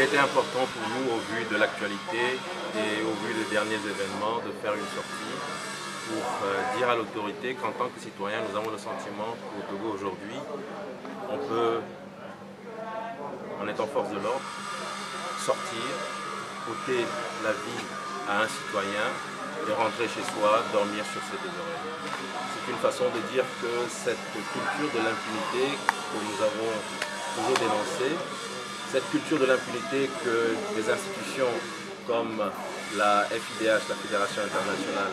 Il était important pour nous, au vu de l'actualité et au vu des derniers événements, de faire une sortie pour dire à l'autorité qu'en tant que citoyen, nous avons le sentiment qu'au Togo aujourd'hui, on peut, en étant force de l'ordre, sortir, ôter la vie à un citoyen et rentrer chez soi, dormir sur ses deux oreilles. C'est une façon de dire que cette culture de l'impunité que nous avons toujours dénoncée, cette culture de l'impunité que des institutions comme la FIDH, la Fédération internationale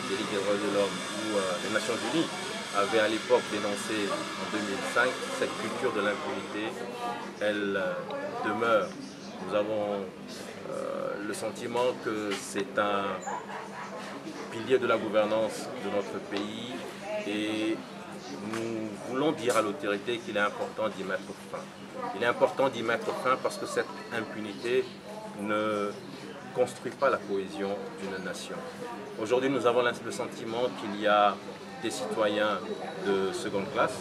des ligues des droits de l'homme, ou les Nations Unies avaient à l'époque dénoncé en 2005, cette culture de l'impunité, elle demeure. Nous avons le sentiment que c'est un pilier de la gouvernance de notre pays et nous voulons dire à l'autorité qu'il est important d'y mettre fin. Il est important d'y mettre fin parce que cette impunité ne construit pas la cohésion d'une nation. Aujourd'hui, nous avons le sentiment qu'il y a des citoyens de seconde classe,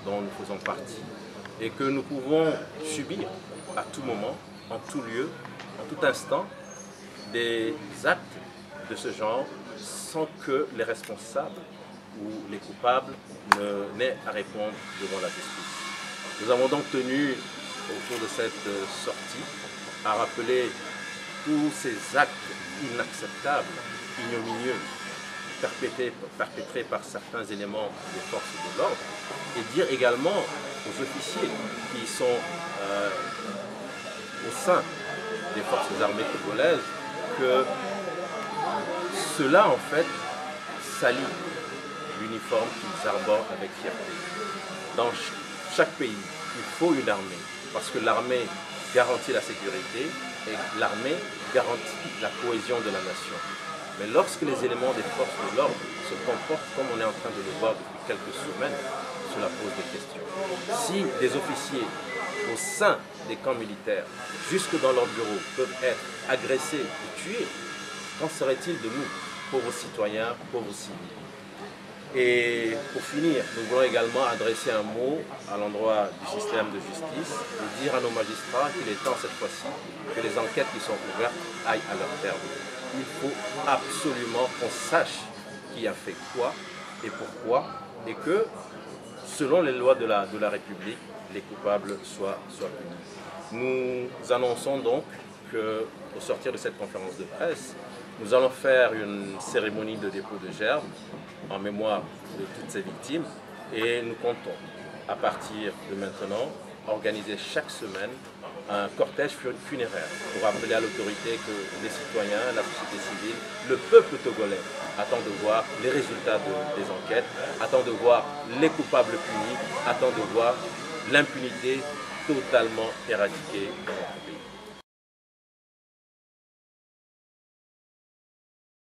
dont nous faisons partie, et que nous pouvons subir à tout moment, en tout lieu, en tout instant, des actes de ce genre sans que les responsables ou les coupables n'aient à répondre devant la justice. Nous avons donc tenu, au cours de cette sortie, à rappeler tous ces actes inacceptables, ignominieux, perpétrés par certains éléments des forces de l'ordre, et dire également aux officiers qui sont au sein des forces armées togolaises que cela en fait salit l'uniforme qu'ils arborent avec fierté. Dans chaque pays, il faut une armée, parce que l'armée garantit la sécurité et l'armée garantit la cohésion de la nation. Mais lorsque les éléments des forces de l'ordre se comportent comme on est en train de le voir depuis quelques semaines, cela pose des questions. Si des officiers au sein des camps militaires, jusque dans leurs bureaux, peuvent être agressés et tués, qu'en serait-il de nous, pauvres citoyens, pauvres civils? Et pour finir, nous voulons également adresser un mot à l'endroit du système de justice et dire à nos magistrats qu'il est temps cette fois-ci que les enquêtes qui sont ouvertes aillent à leur terme. Il faut absolument qu'on sache qui a fait quoi et pourquoi et que, selon les lois de la République, les coupables soient punis. Nous annonçons donc qu'au sortir de cette conférence de presse, nous allons faire une cérémonie de dépôt de gerbes en mémoire de toutes ces victimes et nous comptons, à partir de maintenant, organiser chaque semaine un cortège funéraire pour rappeler à l'autorité que les citoyens, la société civile, le peuple togolais attend de voir les résultats des enquêtes, attend de voir les coupables punis, attend de voir l'impunité totalement éradiquée.